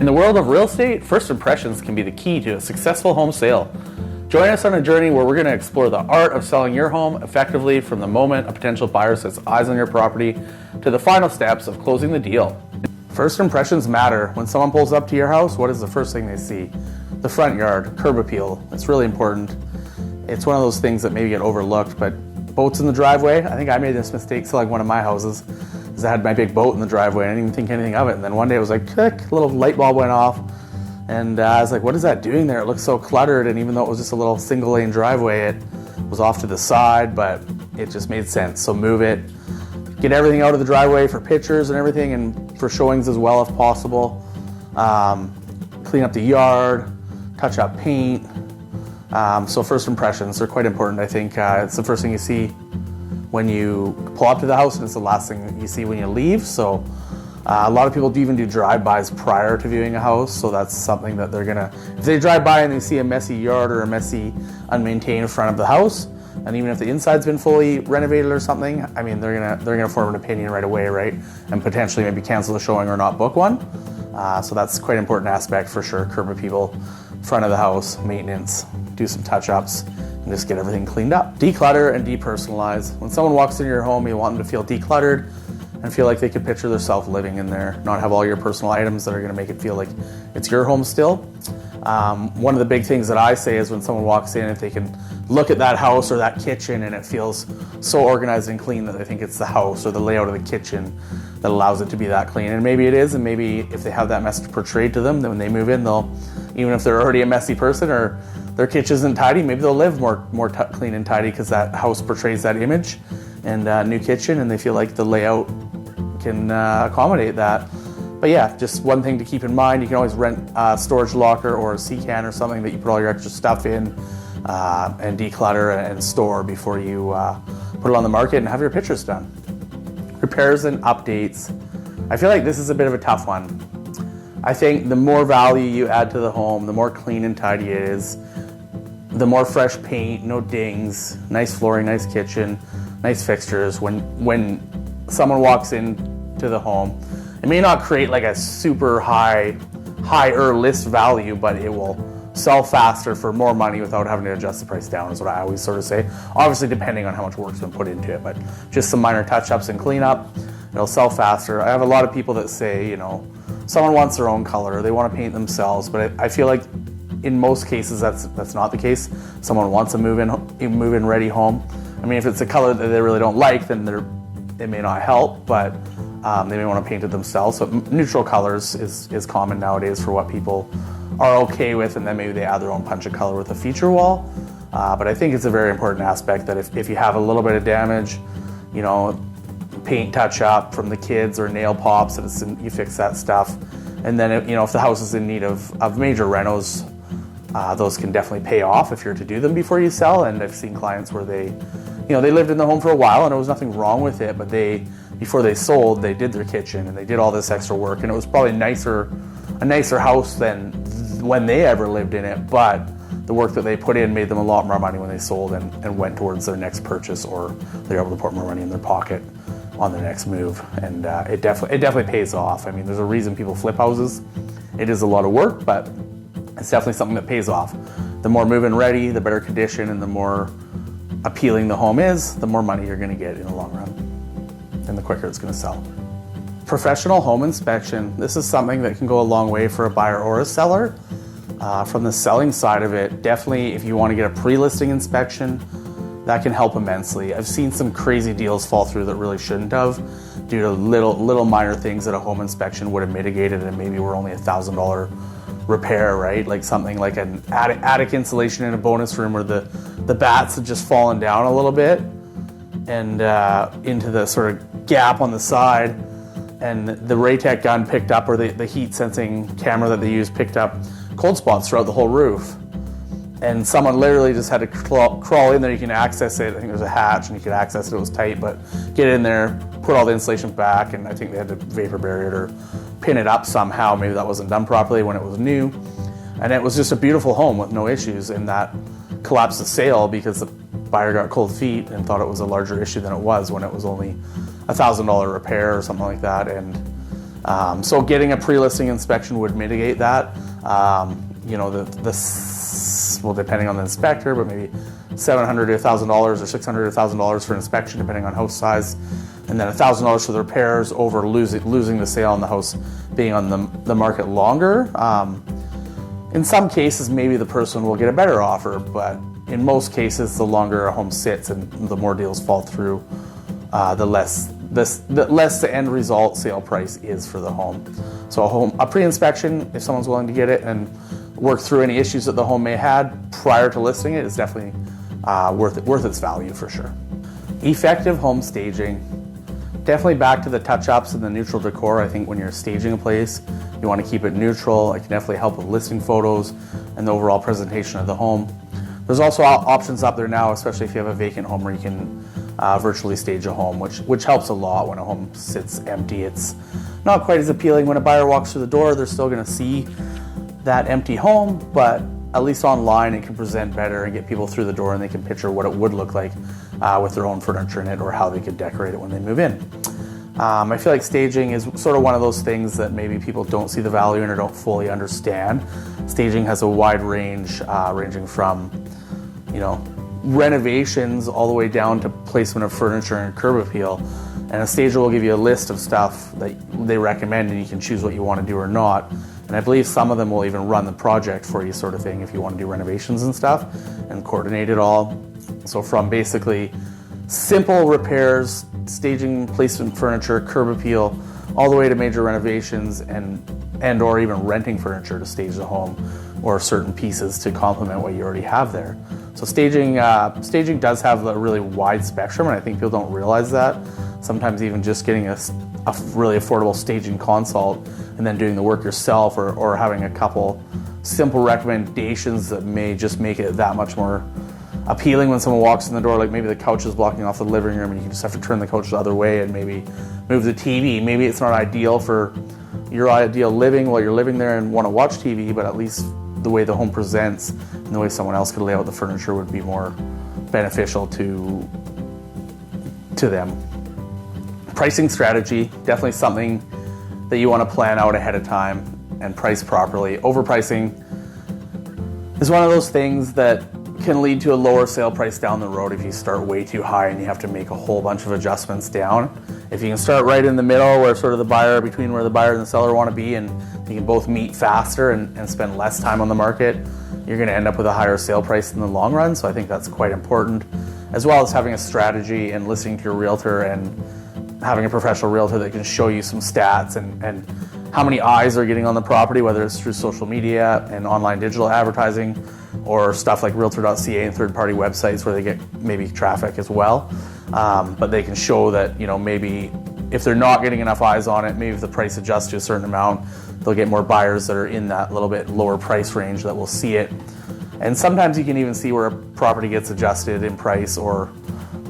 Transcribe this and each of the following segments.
In the world of real estate, first impressions can be the key to a successful home sale. Join us on a journey where we're going to explore the art of selling your home effectively from the moment a potential buyer sets eyes on your property to the final steps of closing the deal. First impressions matter. When someone pulls up to your house, what is the first thing they see? The front yard, curb appeal. It's really important. It's one of those things that maybe get overlooked, but boats in the driveway. I think I made this mistake selling one of my houses because I had my big boat in the driveway and I didn't even think anything of it. And then one day it was like, click, a little light bulb went off. And I was like, what is that doing there? It looks so cluttered. And even though it was just a little single lane driveway, it was off to the side, but it just made sense. So move it, get everything out of the driveway for pictures and everything and for showings as well if possible. Clean up the yard, touch up paint. So first impressions are quite important. I think it's the first thing you see when you pull up to the house and it's the last thing you see when you leave. So a lot of people do even do drive-bys prior to viewing a house, so that's something that they're gonna, if they drive by and they see a messy yard or a messy, unmaintained front of the house, and even if the inside's been fully renovated or something, I mean, they're gonna form an opinion right away, right? And potentially maybe cancel the showing or not book one. So that's quite an important aspect for sure. Curb appeal, front of the house, maintenance, do some touch-ups, and just get everything cleaned up. Declutter and depersonalize. When someone walks into your home, you want them to feel decluttered and feel like they could picture themselves living in there, not have all your personal items that are going to make it feel like it's your home still. One of the big things that I say is when someone walks in, if they can look at that house or that kitchen and it feels so organized and clean that they think it's the house or the layout of the kitchen that allows it to be that clean. And maybe it is, and maybe if they have that message portrayed to them, then when they move in, they'll, even if they're already a messy person or their kitchen isn't tidy, maybe they'll live more clean and tidy because that house portrays that image. And new kitchen, and they feel like the layout can accommodate that. But yeah, just one thing to keep in mind, you can always rent a storage locker or a sea can or something that you put all your extra stuff in and declutter and store before you put it on the market and have your pictures done. Repairs and updates. I feel like this is a bit of a tough one. I think the more value you add to the home, the more clean and tidy it is, the more fresh paint, no dings, nice flooring, nice kitchen, nice fixtures. When someone walks into the home, it may not create like a super higher list value, but it will sell faster for more money without having to adjust the price down, is what I always sort of say. Obviously depending on how much work's been put into it, but just some minor touch-ups and cleanup, it'll sell faster. I have a lot of people that say, you know, someone wants their own color, they want to paint themselves, but I feel like in most cases that's not the case. Someone wants a move-in ready home. I mean, if it's a color that they really don't like, then it may not help, but they may want to paint it themselves. So neutral colors is common nowadays for what people are okay with, and then maybe they add their own punch of color with a feature wall. But I think it's a very important aspect that if you have a little bit of damage, you know, paint touch up from the kids or nail pops, you fix that stuff. And then, you know, if the house is in need of major renos, those can definitely pay off if you're to do them before you sell. And I've seen clients where they lived in the home for a while and there was nothing wrong with it, but before they sold, they did their kitchen and they did all this extra work, and it was probably a nicer house than when they ever lived in it, but the work that they put in made them a lot more money when they sold and went towards their next purchase, or they were able to put more money in their pocket on their next move. And it definitely pays off. I mean, there's a reason people flip houses. It is a lot of work, but it's definitely something that pays off. The more move-in ready, the better condition, and the more appealing the home is, the more money you're going to get in the long run, and the quicker it's going to sell. Professional home inspection. This is something that can go a long way for a buyer or a seller. From the selling side of it, definitely if you want to get a pre-listing inspection, that can help immensely. I've seen some crazy deals fall through that really shouldn't have, due to little minor things that a home inspection would have mitigated, and maybe were only $1,000 repair, right? Like something like an attic insulation in a bonus room where the bats had just fallen down a little bit and into the sort of gap on the side, and the Raytech gun picked up, or the heat sensing camera that they use picked up cold spots throughout the whole roof. And someone literally just had to crawl in there. You can access it. I think there's a hatch and you could access it. It was tight, but get in there, put all the insulation back, and I think they had to vapor barrier it or pin it up somehow. Maybe that wasn't done properly when it was new. And it was just a beautiful home with no issues, and that collapsed the sale because the buyer got cold feet and thought it was a larger issue than it was, when it was only $1,000 repair or something like that. And So getting a pre-listing inspection would mitigate that. Well, depending on the inspector, but maybe $700 to $1,000 or $600 to $1,000 for an inspection, depending on house size, and then $1,000 for the repairs over losing the sale on the house being on the market longer. In some cases, maybe the person will get a better offer, but in most cases, the longer a home sits and the more deals fall through, the less the end result sale price is for the home. So a pre-inspection, if someone's willing to get it and work through any issues that the home may have had prior to listing it, is definitely worth its value for sure. Effective home staging. Definitely back to the touch-ups and the neutral decor. I think when you're staging a place, you want to keep it neutral. It can definitely help with listing photos and the overall presentation of the home. There's also options up there now, especially if you have a vacant home where you can virtually stage a home, which helps a lot when a home sits empty. It's not quite as appealing when a buyer walks through the door. They're still going to see that empty home, but at least online it can present better and get people through the door and they can picture what it would look like with their own furniture in it, or how they could decorate it when they move in. I feel like staging is sort of one of those things that maybe people don't see the value in or don't fully understand. Staging has a wide range, ranging from, renovations all the way down to placement of furniture and curb appeal. And a stager will give you a list of stuff that they recommend, and you can choose what you want to do or not. And I believe some of them will even run the project for you, sort of thing, if you want to do renovations and stuff and coordinate it all. So from basically simple repairs, staging, placement furniture, curb appeal, all the way to major renovations and or even renting furniture to stage the home, or certain pieces to complement what you already have there. So staging does have a really wide spectrum, and I think people don't realize that. Sometimes even just getting a really affordable staging consult and then doing the work yourself, or having a couple simple recommendations that may just make it that much more appealing when someone walks in the door. Like maybe the couch is blocking off the living room and you can just have to turn the couch the other way and maybe move the TV. Maybe it's not ideal for your ideal living while you're living there and want to watch TV, but at least the way the home presents and the way someone else could lay out the furniture would be more beneficial to them. Pricing strategy, definitely something that you want to plan out ahead of time and price properly. Overpricing is one of those things that can lead to a lower sale price down the road if you start way too high and you have to make a whole bunch of adjustments down. If you can start right in the middle, where sort of between where the buyer and the seller want to be, and you can both meet faster and spend less time on the market, you're going to end up with a higher sale price in the long run. So I think that's quite important, as well as having a strategy and listening to your realtor and having a professional realtor that can show you some stats and how many eyes are getting on the property, whether it's through social media and online digital advertising, or stuff like realtor.ca and third-party websites where they get maybe traffic as well. But they can show that, maybe if they're not getting enough eyes on it, maybe if the price adjusts to a certain amount, they'll get more buyers that are in that little bit lower price range that will see it. And sometimes you can even see where a property gets adjusted in price or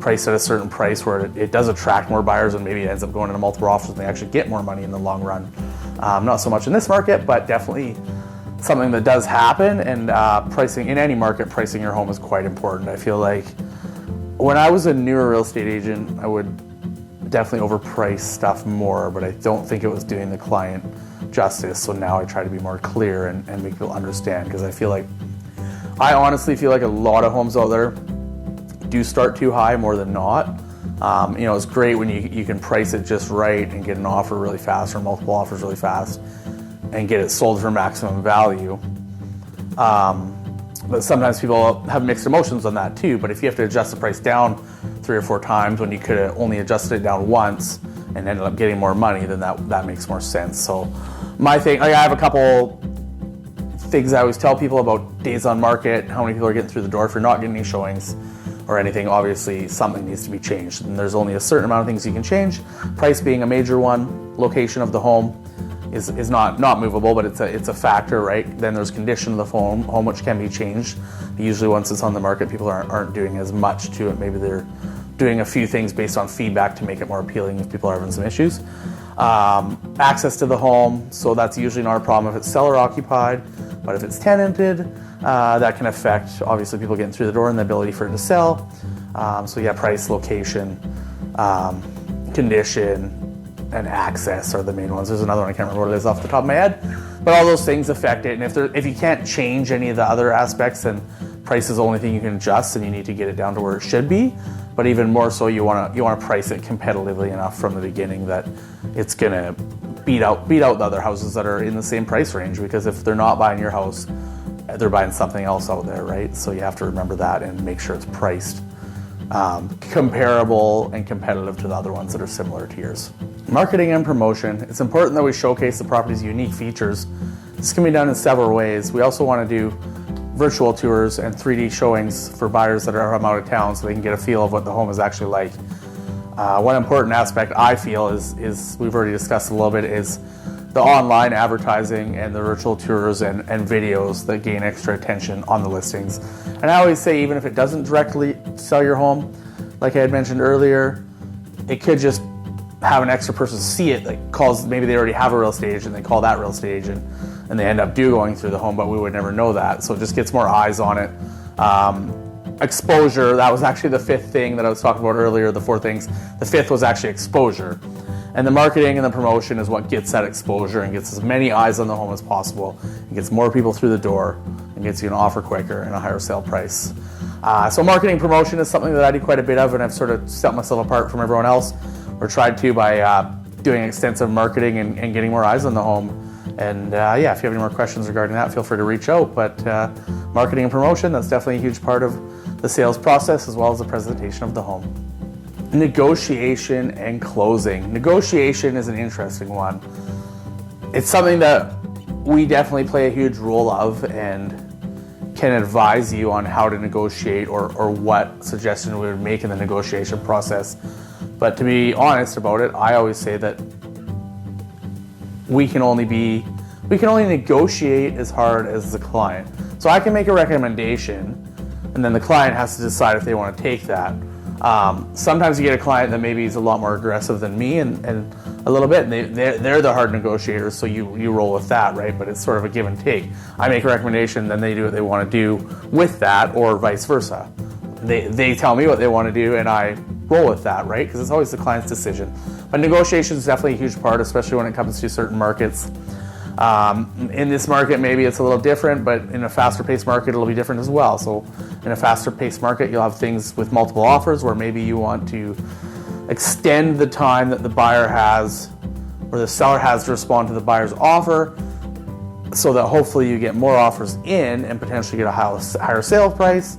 priced at a certain price where it does attract more buyers, and maybe it ends up going into multiple offers and they actually get more money in the long run. Not so much in this market, but definitely something that does happen. And pricing in any market, pricing your home is quite important. I feel like when I was a newer real estate agent, I would definitely overprice stuff more, but I don't think it was doing the client justice. So now I try to be more clear and make people understand, because I honestly feel like a lot of homes out there do start too high more than not. It's great when you can price it just right and get an offer really fast or multiple offers really fast and get it sold for maximum value. But sometimes people have mixed emotions on that too. But if you have to adjust the price down 3 or 4 times when you could have only adjusted it down once and ended up getting more money, then that makes more sense. So I have a couple things I always tell people about days on market, how many people are getting through the door. If you're not getting any showings or anything, obviously something needs to be changed. And there's only a certain amount of things you can change. Price being a major one. Location of the home is not movable, but it's a factor, right? Then there's condition of the home which can be changed. Usually once it's on the market, people aren't doing as much to it. Maybe they're doing a few things based on feedback to make it more appealing if people are having some issues. Access to the home, so that's usually not a problem if it's seller occupied, but if it's tenanted, that can affect obviously people getting through the door and the ability for it to sell. Price, location, condition, and access are the main ones. There's another one, I can't remember what it is off the top of my head, but all those things affect it. And if you can't change any of the other aspects, then price is the only thing you can adjust, and you need to get it down to where it should be. But even more so, you want to price it competitively enough from the beginning that it's gonna beat out the other houses that are in the same price range. Because if they're not buying your house, they're buying something else out there, right? So you have to remember that and make sure it's priced comparable and competitive to the other ones that are similar to yours. Marketing and promotion. It's important that we showcase the property's unique features. This can be done in several ways. We also want to do virtual tours and 3D showings for buyers that are from out of town so they can get a feel of what the home is actually like. One important aspect I feel is we've already discussed a little bit, is the online advertising and the virtual tours and videos that gain extra attention on the listings. And I always say, even if it doesn't directly sell your home, like I had mentioned earlier, it could just have an extra person see it, like calls, maybe they already have a real estate agent, they call that real estate agent, and they end up going through the home, but we would never know that. So it just gets more eyes on it. Exposure, that was actually the fifth thing that I was talking about earlier, the four things. The fifth was actually exposure. And the marketing and the promotion is what gets that exposure and gets as many eyes on the home as possible. It gets more people through the door and gets you an offer quicker and a higher sale price. So marketing promotion is something that I do quite a bit of, and I've sort of set myself apart from everyone else, or tried to, by doing extensive marketing and getting more eyes on the home. And yeah, if you have any more questions regarding that, feel free to reach out. But marketing and promotion, that's definitely a huge part of the sales process, as well as the presentation of the home. Negotiation and closing. Negotiation is an interesting one. It's something that we definitely play a huge role of and can advise you on how to negotiate or what suggestion we would make in the negotiation process. But to be honest about it, I always say that we can only negotiate as hard as the client. So I can make a recommendation, and then the client has to decide if they want to take that. Sometimes you get a client that maybe is a lot more aggressive than me and a little bit, and they're the hard negotiators, so you roll with that, right? But it's sort of a give and take. I make a recommendation, then they do what they want to do with that, or vice versa. They tell me what they want to do, and I roll with that, right? Because it's always the client's decision. But negotiation is definitely a huge part, especially when it comes to certain markets. In this market, maybe it's a little different, but in a faster paced market, it'll be different as well. So in a faster paced market, you'll have things with multiple offers where maybe you want to extend the time that the buyer has, or the seller has, to respond to the buyer's offer, so that hopefully you get more offers in and potentially get a higher sale price.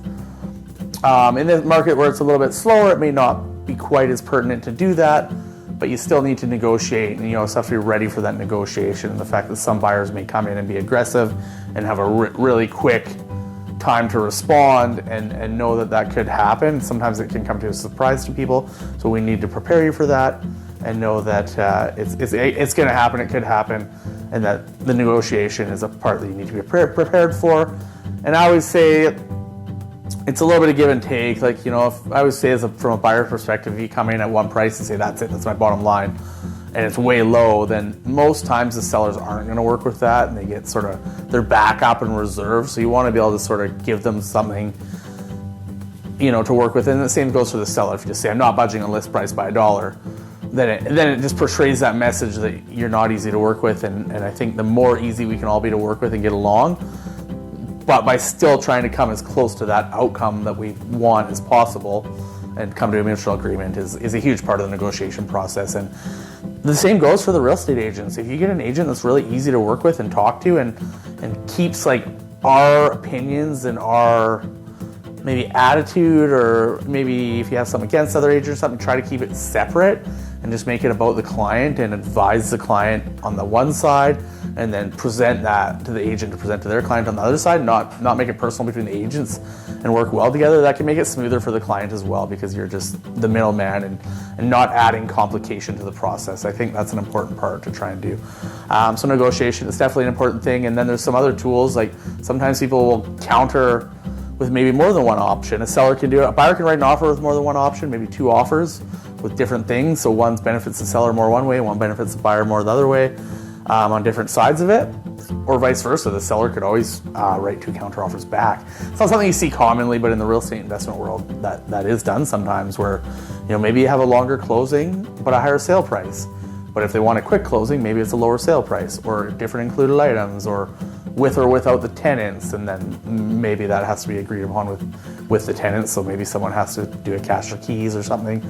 In the market where it's a little bit slower, it may not be quite as pertinent to do that, but you still need to negotiate, and you also have to be ready for that negotiation. And the fact that some buyers may come in and be aggressive and have a really quick time to respond, and know that could happen. Sometimes it can come to a surprise to people, so we need to prepare you for that and know that it's going to happen, it could happen, and that the negotiation is a part that you need to be prepared for. And I always say it's a little bit of give and take. Like, you know, if I always say, from a buyer perspective, if you come in at one price and say, that's it, that's my bottom line, and it's way low, then most times the sellers aren't going to work with that, and they get sort of their back up in reserve. So you want to be able to sort of give them something, you know, to work with. And the same goes for the seller. If you just say, I'm not budging a list price by $1, then it just portrays that message that you're not easy to work with. And I think the more easy we can all be to work with and get along, but by still trying to come as close to that outcome that we want as possible and come to a mutual agreement is a huge part of the negotiation process. And the same goes for the real estate agents. If you get an agent that's really easy to work with and talk to, and keeps like our opinions and our maybe attitude, or maybe if you have something against other agents or something, try to keep it separate and just make it about the client and advise the client on the one side, and then present that to the agent to present to their client on the other side, not make it personal between the agents, and work well together. That can make it smoother for the client as well, because you're just the middleman and not adding complication to the process. I think that's an important part to try and do. So negotiation is definitely an important thing. And then there's some other tools, like sometimes people will counter with maybe more than one option. A seller can do it. A buyer can write an offer with more than one option, maybe two offers with different things. So one benefits the seller more one way, one benefits the buyer more the other way, on different sides of it, or vice versa. The seller could always write two counter offers back. It's not something you see commonly, but in the real estate investment world, that is done sometimes, where, you know, maybe you have a longer closing but a higher sale price. But if they want a quick closing, maybe it's a lower sale price or different included items or without the tenants, and then maybe that has to be agreed upon with the tenants. So maybe someone has to do a cash or keys or something,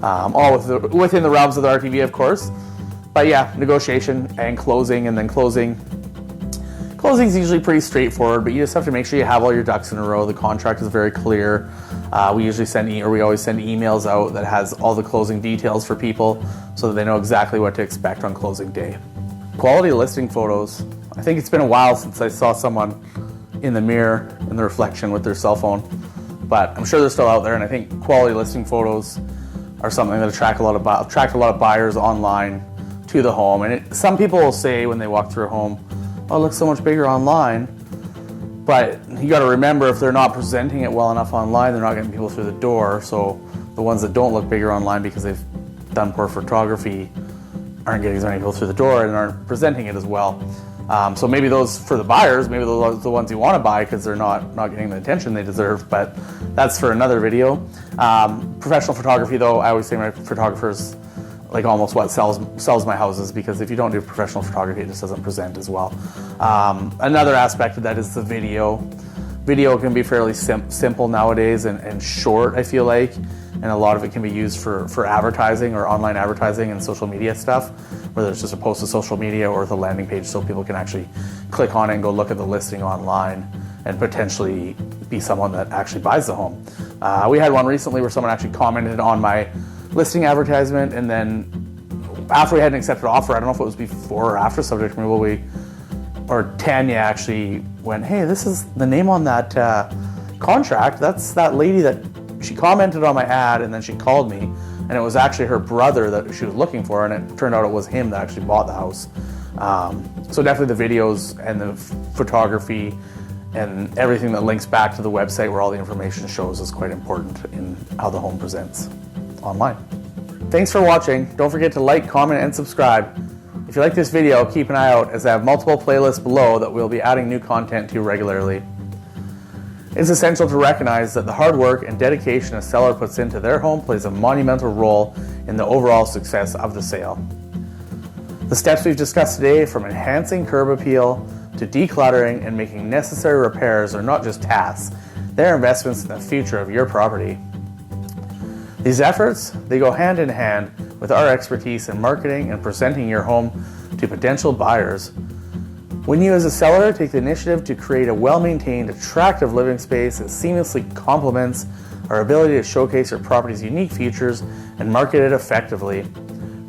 all within the realms of the RTV, of course. But yeah, negotiation and closing, and then closing is usually pretty straightforward, but you just have to make sure you have all your ducks in a row. The contract is very clear. We always send emails out that has all the closing details for people so that they know exactly what to expect on closing day. Quality listing photos. I think it's been a while since I saw someone in the mirror in the reflection with their cell phone, but I'm sure they're still out there, and I think quality listing photos are something that attract a lot of buyers online to the home. And some people will say when they walk through a home, "Oh, it looks so much bigger online." But you got to remember, if they're not presenting it well enough online, they're not getting people through the door. So the ones that don't look bigger online because they've done poor photography aren't getting as many people through the door and aren't presenting it as well. So maybe those, for the buyers, maybe those are the ones you want to buy because they're not getting the attention they deserve, but that's for another video. Professional photography though, I always say my photographers like almost what sells my houses, because if you don't do professional photography, it just doesn't present as well. Another aspect of that is the video. Video can be fairly simple nowadays and short, I feel like, and a lot of it can be used for advertising or online advertising and social media stuff, whether it's just a post to social media or the landing page so people can actually click on it and go look at the listing online and potentially be someone that actually buys the home. We had one recently where someone actually commented on my listing advertisement, and then after we had an accepted offer, I don't know if it was before or after subject removal, Tanya actually went, "Hey, this is the name on that contract. That's that lady that she commented on my ad, and then she called me, and it was actually her brother that she was looking for, and it turned out it was him that actually bought the house." So definitely the videos and the photography and everything that links back to the website where all the information shows is quite important in how the home presents online. Thanks for watching. Don't forget to like, comment, and subscribe. If you like this video, keep an eye out as I have multiple playlists below that we'll be adding new content to regularly. It's essential to recognize that the hard work and dedication a seller puts into their home plays a monumental role in the overall success of the sale. The steps we've discussed today, from enhancing curb appeal to decluttering and making necessary repairs, are not just tasks, they're investments in the future of your property. These efforts, they go hand in hand with our expertise in marketing and presenting your home to potential buyers. When you as a seller take the initiative to create a well-maintained, attractive living space that seamlessly complements our ability to showcase your property's unique features and market it effectively.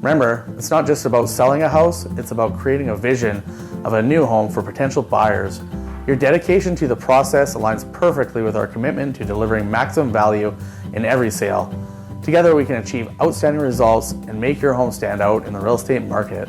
Remember, it's not just about selling a house, it's about creating a vision of a new home for potential buyers. Your dedication to the process aligns perfectly with our commitment to delivering maximum value in every sale. Together we can achieve outstanding results and make your home stand out in the real estate market.